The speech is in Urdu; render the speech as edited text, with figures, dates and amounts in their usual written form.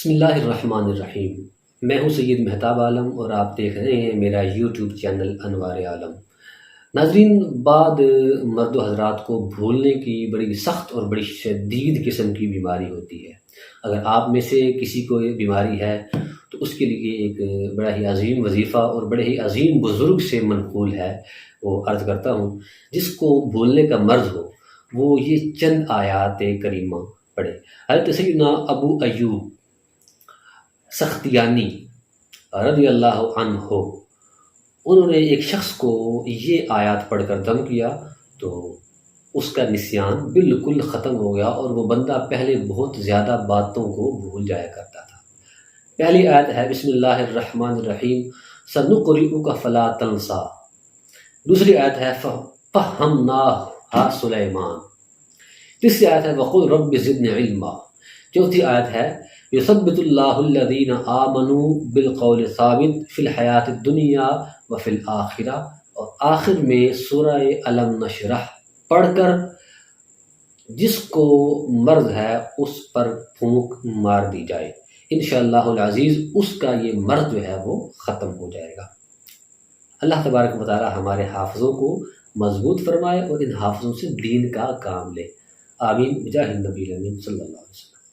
بسم اللہ الرحمن الرحیم۔ میں ہوں سید مہتاب عالم اور آپ دیکھ رہے ہیں میرا یوٹیوب چینل انوار عالم۔ ناظرین، بعد مرد و حضرات کو بھولنے کی بڑی سخت اور بڑی شدید قسم کی بیماری ہوتی ہے۔ اگر آپ میں سے کسی کو یہ بیماری ہے تو اس کے لیے ایک بڑا ہی عظیم وظیفہ اور بڑے ہی عظیم بزرگ سے منقول ہے، وہ عرض کرتا ہوں۔ جس کو بھولنے کا مرض ہو وہ یہ چند آیات کریمہ پڑھے۔ حضرت سیدنا ابو ایوب سختیانی رضی اللہ عنہ، انہوں نے ایک شخص کو یہ آیات پڑھ کر دم کیا تو اس کا نسیان بالکل ختم ہو گیا اور وہ بندہ پہلے بہت زیادہ باتوں کو بھول جایا کرتا تھا۔ پہلی آیت ہے بسم اللہ الرحمن الرحیم سنقرئک فلا تنسا۔ دوسری آیت ہے ففہمناہا سلیمان۔ تیسری آیت ہے وقل رب زدنی علما۔ چوتھی آیت ہے یثبت اللہ الذین آمنوا بالقول الثابت فی الحیات الدنیا وفی الآخرہ، اور آخر میں سورہ الم نشرح پڑھ کر جس کو مرض ہے اس پر پھونک مار دی جائے، انشاءاللہ العزیز اس کا یہ مرض جو ہے وہ ختم ہو جائے گا۔ اللہ تبارک و تعالی ہمارے حافظوں کو مضبوط فرمائے اور ان حافظوں سے دین کا کام لے۔ آمین بجاہ النبی الامین صلی اللہ علیہ وسلم۔